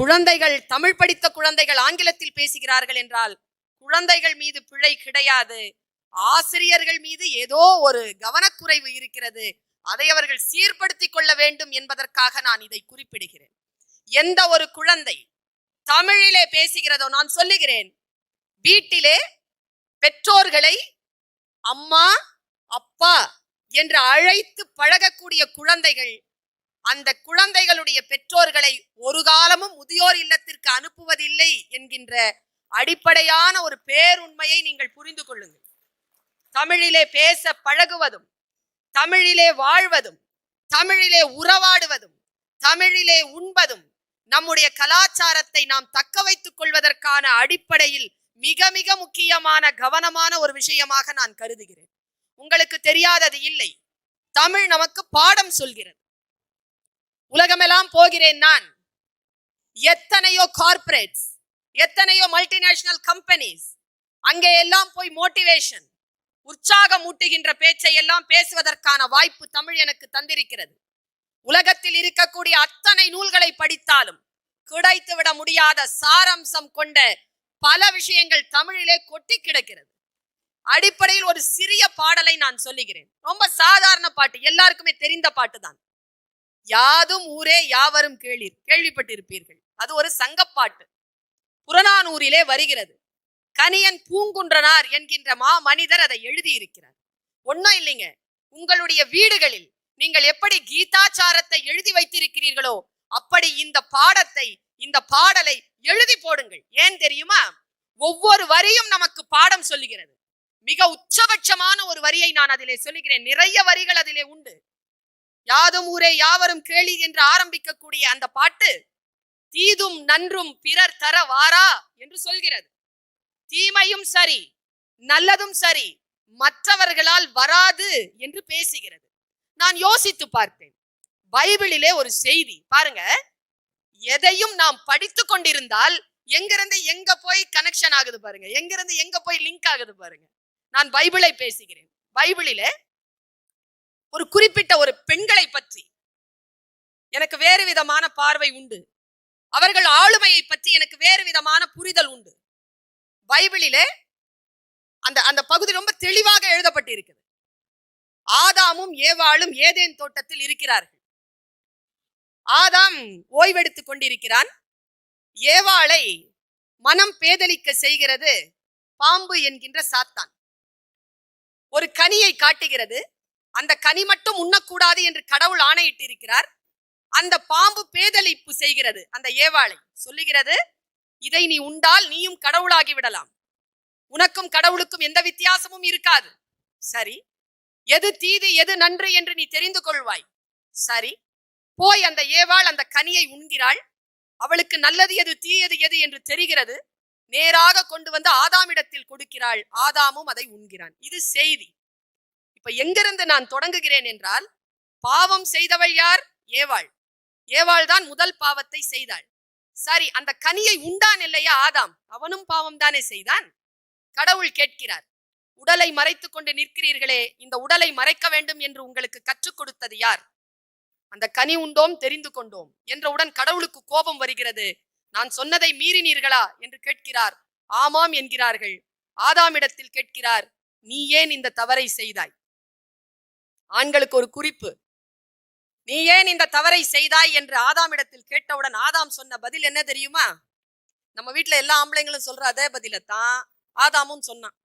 குழந்தைகள், தமிழ் படித்த குழந்தைகள் ஆங்கிலத்தில் பேசுகிறார்கள் என்றால் குழந்தைகள் மீது பிழை கிடையாது. ஆசிரியர்கள் மீது ஏதோ ஒரு கவனக்குறைவு இருக்கிறது. அதை அவர்கள் சீர்படுத்திக் கொள்ள வேண்டும் என்பதற்காக நான் இதை குறிப்பிடுகிறேன். எந்த ஒரு குழந்தை தமிழிலே பேசுகிறதோ, நான் சொல்லுகிறேன், வீட்டிலே பெற்றோர்களை அம்மா அப்பா என்று அழைத்து பழகக்கூடிய குழந்தைகள் அந்த குழந்தைகளுடைய பெற்றோர்களை ஒரு காலமும் முதியோர் இல்லத்திற்கு அனுப்புவதில்லை என்கின்ற அடிப்படையான ஒரு பேருண்மையை நீங்கள் புரிந்து கொள்ளுங்கள். தமிழிலே பேச பழகுவதும், தமிழிலே வாழ்வதும், தமிழிலே உறவாடுவதும், தமிழிலே உண்பதும் நம்முடைய கலாச்சாரத்தை நாம் தக்க வைத்துக் கொள்வதற்கான அடிப்படையில் மிக மிக முக்கியமான கவனமான ஒரு விஷயமாக நான் கருதுகிறேன். உங்களுக்கு தெரியாதது இல்லை, தமிழ் நமக்கு பாடம் சொல்கிறது. உலகமெல்லாம் போகிறேன் நான், எத்தனையோ கார்ப்பரேட்ஸ், எத்தனையோ மல்டிநேஷனல் கம்பெனிஸ், அங்கே எல்லாம் போய் மோட்டிவேஷன், உற்சாகம் ஊட்டுகின்ற பேச்சை எல்லாம் பேசுவதற்கான வாய்ப்பு தமிழ் எனக்கு தந்திருக்கிறது. உலகத்தில் இருக்கக்கூடிய அத்தனை நூல்களை படித்தாலும் கிடைத்து விட முடியாத சாரம்சம் கொண்ட பல விஷயங்கள் தமிழிலே கொட்டி கிடக்கிறது. அடிப்படையில் ஒரு சிறிய பாடலை நான் சொல்லுகிறேன். ரொம்ப சாதாரண பாட்டு, எல்லாருக்குமே தெரிந்த பாட்டு தான். யாதும் ஊரே யாவரும் கேளீர், கேள்விப்பட்டிருப்பீர்கள். அது ஒரு சங்கப்பாட்டு, புறநானூரிலே வருகிறது. கணியன் பூங்குன்றனார் என்கின்ற மனிதர் அதை எழுதியிருக்கிறார். ஒன்னும் இல்லைங்க, உங்களுடைய வீடுகளில் நீங்கள் எப்படி கீதாச்சாரத்தை எழுதி வைத்திருக்கிறீர்களோ அப்படி இந்த பாடத்தை, இந்த பாடலை எழுதி போடுங்கள். ஏன் தெரியுமா? ஒவ்வொரு வரியும் நமக்கு பாடம் சொல்லுகிறது. மிக உச்சபட்சமான ஒரு வரியை நான் அதிலே சொல்லுகிறேன். நிறைய வரிகள் அதிலே உண்டு. யாதும் ஊரே யாவரும் கேளி என்று ஆரம்பிக்கக்கூடிய அந்த பாட்டு தீதும் நன்றும் பிறர் தர வாரா என்று சொல்கிறது. தீமையும் சரி நல்லதும் சரி மற்றவர்களால் வராது என்று பேசுகிறது. நான் யோசித்து பார்த்தேன். பைபிளிலே ஒரு செய்தி பாருங்க, எதையும் நாம் படித்து கொண்டிருந்தால் எங்கிருந்து எங்க போய் கனெக்ஷன் ஆகுது பாருங்க, எங்கிருந்து எங்க போய் லிங்க் ஆகுது பாருங்க. நான் பைபிளை பேசுகிறேன். பைபிளிலே ஒரு குறிப்பிட்ட ஒரு பெண்களை பற்றி எனக்கு வேறு விதமான பார்வை உண்டு. அவர்கள் ஆளுமையை பற்றி எனக்கு வேறு விதமான புரிதல் உண்டு. பைபிளிலே அந்த பகுதி ரொம்ப தெளிவாக எழுதப்பட்டிருக்கிறது. ஆதாமும் ஏவாளும் ஏதேன் தோட்டத்தில் இருக்கிறார்கள். ஆதாம் ஓய்வெடுத்துக் கொண்டிருக்கிறான். ஏவாளை மனம் பேதலிக்க செய்கிறது பாம்பு என்கின்ற சாத்தான். ஒரு கனியை காட்டுகிறது. அந்த கனி மட்டும் உண்ணக்கூடாது என்று கடவுள் ஆணையிட்டு இருக்கிறார். அந்த பாம்பு பேதலிப்பு செய்கிறது. அந்த ஏவாளை சொல்லுகிறது, இதை நீ உண்டால் நீயும் கடவுளாகி விடலாம், உனக்கும் கடவுளுக்கும் எந்த வித்தியாசமும் இருக்காது. சரி, எது தீது எது நன்று என்று நீ தெரிந்து கொள்வாய். சரி, போய் அந்த ஏவாள் அந்த கனியை உண்கிறாள். அவளுக்கு நல்லது எது தீயது எது என்று தெரிகிறது. நேராக கொண்டு வந்து ஆதாமிடத்தில் கொடுக்கிறாள். ஆதாமும் அதை உண்கிறான். இது செய்தி. இப்ப எங்கிருந்து நான் தொடங்குகிறேன் என்றால், பாவம் செய்தவள் யார்? ஏவாள். ஏவாள் தான் முதல் பாவத்தை செய்தாள். சரி, அந்த கனியை உண்டான் இல்லையா ஆதாம், அவனும் பாவம் தானே செய்தான். கடவுள் கேட்கிறார், உடலை மறைத்துக் கொண்டு நிற்கிறீர்களே, இந்த உடலை மறைக்க வேண்டும் என்று உங்களுக்கு கற்றுக் கொடுத்தது யார்? அந்த கனி உண்டோம் தெரிந்து கொண்டோம் என்றவுடன் கடவுளுக்கு கோபம் வருகிறது. நான் சொன்னதை மீறினீர்களா என்று கேட்கிறார். ஆமாம் என்கிறார்கள். ஆதாமிடத்தில் கேட்கிறார், நீ ஏன் இந்த தவறை செய்தாய்? ஆண்களுக்கு ஒரு குறிப்பு, நீ ஏன் இந்த தவறை செய்தாய் என்று ஆதாமிடத்தில் கேட்டவுடன் ஆதாம் சொன்ன பதில் என்ன தெரியுமா? நம்ம வீட்டுல எல்லா ஆம்பளைங்களும் சொல்ற அதே பதிலத்தான் ஆதாமும் சொன்னான்.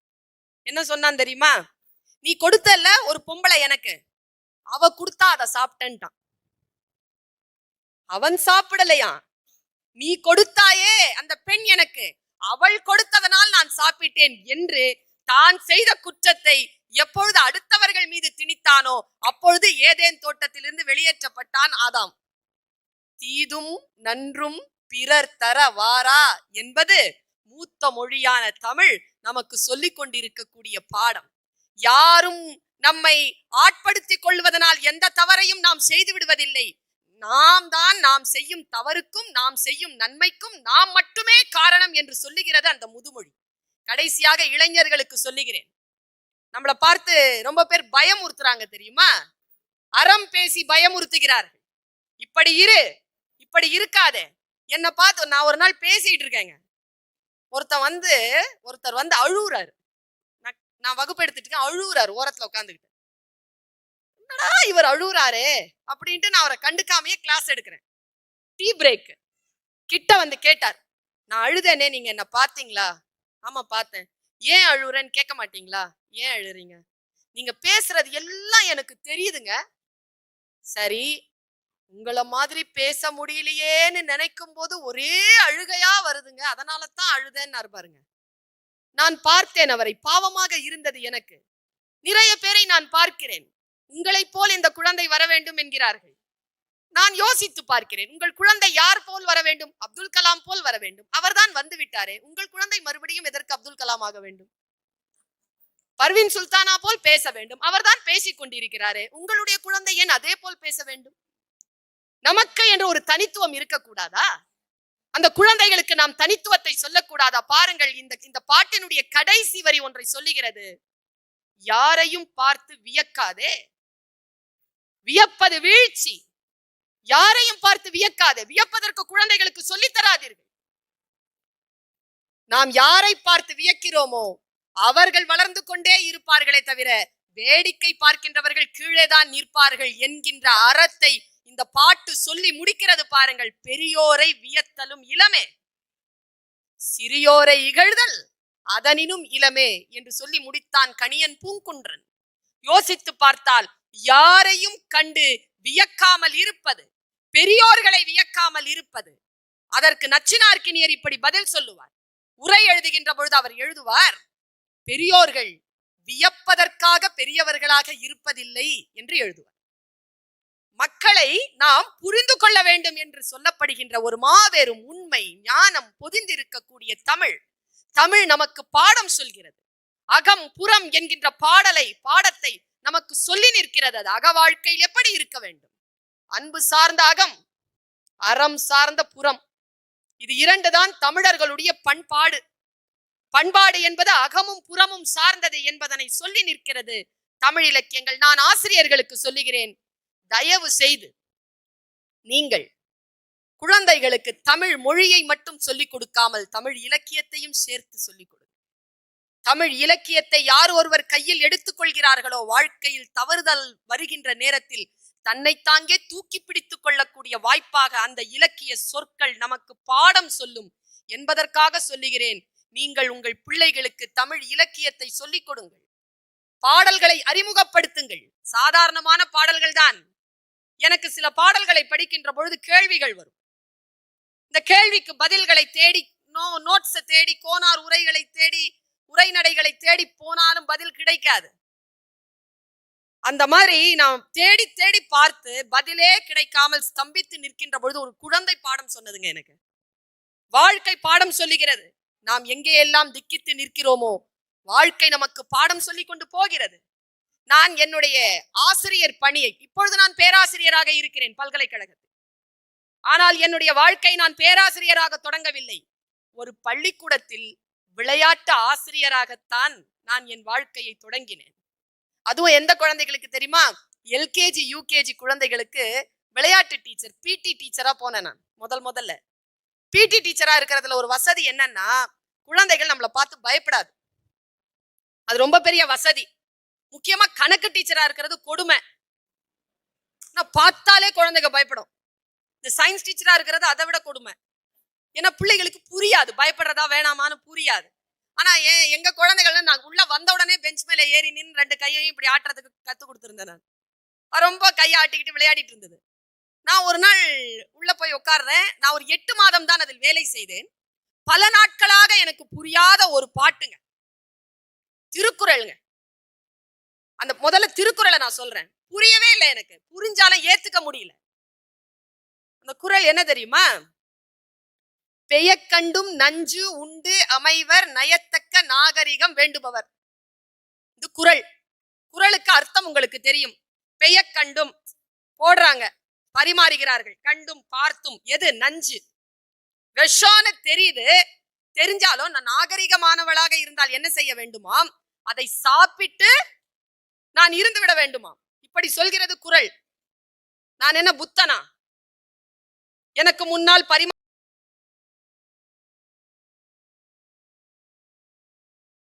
என்ன சொன்னான் தெரியுமா? நீ கொடுத்தல்ல ஒரு பொம்பளை எனக்கு, அவ கொடுத்தா அதை சாப்பிட்டேன்ட்டான். அவன் சாப்பிடலையா, நீ கொடுத்தாயே அந்த பெண் எனக்கு, அவள் கொடுத்ததனால் நான் சாப்பிட்டேன் என்று தான் செய்த குற்றத்தை எப்பொழுது அடுத்தவர்கள் மீது திணித்தானோ அப்பொழுது ஏதேன் தோட்டத்திலிருந்து வெளியேற்றப்பட்டான் ஆதாம். தீதும் நன்றும் பிறர் தர வாரா என்பது மூத்த மொழியான தமிழ் நமக்கு சொல்லிக் கொண்டிருக்கக்கூடிய பாடம். யாரும் நம்மை ஆட்படுத்திக் கொள்வதனால் எந்த தவறையும் நாம் செய்து விடுவதில்லை. நாம் தான் நாம் செய்யும் தவறுக்கும் நாம் செய்யும் நன்மைக்கும் நாம் மட்டுமே காரணம் என்று சொல்லுகிறது அந்த முதுமொழி. கடைசியாக இளைஞர்களுக்கு சொல்லுகிறேன், நம்மளை பார்த்து ரொம்ப பேர் பயமுறுத்துறாங்க தெரியுமா? அறம் பேசி பயமுறுத்துகிறார்கள். இப்படி இரு, இப்படி இருக்காதே, என்ன பார்த்து நான் ஒரு நாள் பேசிட்டு இருக்கேங்க. ஒருத்தர் வந்து அழுவுறாரு. நான் வகுப்பு எடுத்துட்டு இருக்கேன், அழுவுறாரு ஓரத்துல உட்கார்ந்துகிட்டு. என்னடா இவர் அழுவுறாரே அப்படின்ட்டு நான் அவரை கண்டுக்காமையே கிளாஸ் எடுக்கிறேன். டீ பிரேக் கிட்ட வந்து கேட்டார். நான் அழுதேனே, நீங்க என்ன பாத்தீங்களா? ஆமா பார்த்தேன். ஏன் அழுவுறேன்னு கேட்க மாட்டீங்களா? ஏன் அழுறீங்க? நீங்க பேசுறது எல்லாம் எனக்கு தெரியுதுங்க. சரி, உங்கள மாதிரி பேச முடியலையேன்னு நினைக்கும் போது ஒரே அழுகையா வருதுங்க. அதனால தான் அழுதேன்னாரு பாருங்க. நான் பார்த்தேன் அவரை. பாவமாக இருந்தது எனக்கு. நிறைய பேரை நான் பார்க்கிறேன். உங்களைப் போல் இந்த குழந்தை வர வேண்டும் என்கிறார்கள். நான் யோசித்து பார்க்கிறேன். உங்கள் குழந்தை யார் போல் வர வேண்டும்? அப்துல் கலாம் போல் வர வேண்டும். அவர்தான் வந்து விட்டாரே. உங்கள் குழந்தை மறுபடியும் எதற்கு அப்துல் கலாம் ஆக வேண்டும்? பர்வீன் சுல்தானா போல் பேச வேண்டும். அவர்தான் பேசிக் கொண்டிருக்கிறாரே. உங்களுடைய குழந்தை ஏன் அதே போல் பேச வேண்டும்? நமக்கு என்று ஒரு தனித்துவம் இருக்கக்கூடாதா? அந்த குழந்தைகளுக்கு நாம் தனித்துவத்தை சொல்லக்கூடாதா? பாருங்கள், இந்த பாட்டினுடைய கடைசி வரி ஒன்றை சொல்லுகிறது. யாரையும் பார்த்து வியக்காதே. வியப்பது வீழ்ச்சி. யாரையும் பார்த்து வியக்காதே. வியப்பதற்கு குழந்தைகளுக்கு சொல்லித் தராதீர்கள். நாம் யாரை பார்த்து வியக்கிறோமோ அவர்கள் வளர்ந்து கொண்டே இருப்பார்களே தவிர வேடிக்கை பார்க்கின்றவர்கள் கீழேதான் நிற்பார்கள் என்கின்ற அறத்தை இந்த பாட்டு சொல்லி முடிக்கிறது பாருங்கள். பெரியோரை வியத்தலும் இளமே, சிறியோரை இகழ்தல் அதனினும் இளமே என்று சொல்லி முடித்தான் கணியன் பூங்குன்றன். யோசித்து பார்த்தால் யாரையும் கண்டு வியக்காமல் இருப்பது, பெரியோர்களை வியக்காமல் இருப்பது, அதற்கு நச்சினார்க்கினியர் இப்படி பதில் சொல்லுவார். உரை எழுதுகின்ற பொழுது அவர் எழுதுவார், பெரியோர்கள் வியப்பதற்காக பெரியவர்களாக இருப்பதில்லை என்று எழுதுவார். மக்களை நாம் புரிந்து கொள்ள வேண்டும் என்று சொல்லப்படுகின்ற ஒரு மாபெரும் உண்மை ஞானம் பொதிந்திருக்கக்கூடிய தமிழ் நமக்கு பாடம் சொல்கிறது. அகம் புறம் என்கின்ற பாடத்தை நமக்கு சொல்லி நிற்கிறது. அது அக வாழ்க்கையில் எப்படி இருக்க வேண்டும்? அன்பு சார்ந்த அகம், அறம் சார்ந்த புறம். இது இரண்டு தான் தமிழர்களுடைய பண்பாடு. பண்பாடு என்பது அகமும் புறமும் சார்ந்தது என்பதனை சொல்லி நிற்கிறது தமிழ் இலக்கியங்கள். நான் ஆசிரியர்களுக்கு சொல்லுகிறேன், தயவு செய்து நீங்கள் குழந்தைகளுக்கு தமிழ் மொழியை மட்டும் சொல்லிக் கொடுக்காமல் தமிழ் இலக்கியத்தையும் சேர்த்து சொல்லிக் கொடுங்க. தமிழ் இலக்கியத்தை யார் ஒருவர் கையில் எடுத்துக் கொள்கிறார்களோ வாழ்க்கையில் தவறுதல் வருகின்ற நேரத்தில் தன்னைத்தாங்கே தூக்கி பிடித்துக் கொள்ளக்கூடிய வாய்ப்பாக அந்த இலக்கிய சொற்கள் நமக்கு பாடம் சொல்லும் என்பதற்காக சொல்லுகிறேன். நீங்கள் உங்கள் பிள்ளைகளுக்கு தமிழ் இலக்கியத்தை சொல்லிக் கொடுங்கள். பாடல்களை அறிமுகப்படுத்துங்கள். சாதாரணமான பாடல்கள் தான். எனக்கு சில பாடல்களை படிக்கின்ற பொழுது கேள்விகள் வரும். இந்த கேள்விக்கு பதில்களை தேடி நோட்ஸை தேடி கோனார் உரைகளை தேடி உரைநடைகளை தேடி போனாலும் பதில் கிடைக்காது. அந்த மாதிரி நாம் தேடி தேடி பார்த்து பதிலே கிடைக்காமல் ஸ்தம்பித்து நிற்கின்ற பொழுது ஒரு குழந்தை பாடம் சொன்னதுங்க எனக்கு. வாழ்க்கை பாடம் சொல்லுகிறது. நாம் எங்கேயெல்லாம் திக்கித்து நிற்கிறோமோ வாழ்க்கை நமக்கு பாடம் சொல்லி கொண்டு போகிறது. நான் என்னுடைய ஆசிரியர் பணியை, இப்பொழுது நான் பேராசிரியராக இருக்கிறேன் பல்கலைக்கழகத்தில். ஆனால் என்னுடைய வாழ்க்கை நான் பேராசிரியராக தொடங்கவில்லை. ஒரு பள்ளிக்கூடத்தில் விளையாட்டு ஆசிரியராகத்தான் நான் என் வாழ்க்கையை தொடங்கினேன். அதுவும் எந்த குழந்தைகளுக்கு தெரியுமா? எல்கேஜி யூகேஜி குழந்தைகளுக்கு விளையாட்டு டீச்சர், பிடி டீச்சரா போனேன் நான். முதல்ல பிடி டீச்சரா இருக்கிறதுல ஒரு வசதி என்னன்னா, குழந்தைகள் நம்மளை பார்த்து பயப்படாது. அது ரொம்ப பெரிய வசதி. முக்கியமா கணக்கு டீச்சரா இருக்கிறது கொடுமை. பார்த்தாலே குழந்தைங்க பயப்படும். இந்த சயின்ஸ் டீச்சரா இருக்கிறது அதை விட கொடுமை. ஏன்னா பிள்ளைகளுக்கு புரியாது, பயப்படுறதா வேணாமான்னு புரியாது. ஆனா எங்க குழந்தைகள் நான் உள்ள வந்த உடனே பெஞ்ச் மேல ஏறி நின்று 2 கையையும் இப்படி ஆட்டுறதுக்கு கத்து கொடுத்துருந்தேன். நான் ரொம்ப கையை ஆட்டிக்கிட்டு விளையாடிட்டு இருந்தது. நான் ஒரு நாள் உள்ள போய் உட்கார்றேன். நான் ஒரு 8 மாதம் தான் அதில் வேலை செய்தேன். பல நாட்களாக எனக்கு புரியாத ஒரு பாட்டுங்க, திருக்குறளுங்க. அந்த முதல்ல திருக்குறளை நான் சொல்றேன். புரியவே இல்லை எனக்கு. புரிஞ்சாலும் ஏத்துக்க முடியல. அந்த குறள் என்ன தெரியுமா? பெயக்கண்டும் நஞ்சு உண்டு அமைவர் நயத்தக்க நாகரிகம் வேண்டுபவர். இது குறள். குறளுக்கு அர்த்தம் உங்களுக்கு தெரியும். பெயக்கண்டும் போடுறாங்க, பரிமாறுகிறார்கள். கண்டும் பார்த்தும் எது நஞ்சு, விஷம்னு தெரியுது. தெரிஞ்சாலும் நான் நாகரிகமானவளாக இருந்தால் என்ன செய்ய வேண்டுமாம்? அதை சாப்பிட்டு நான் இருந்து விட வேண்டுமாம். இப்படி சொல்கிறது குறள். நான் என்ன புத்தனா? எனக்கு முன்னால்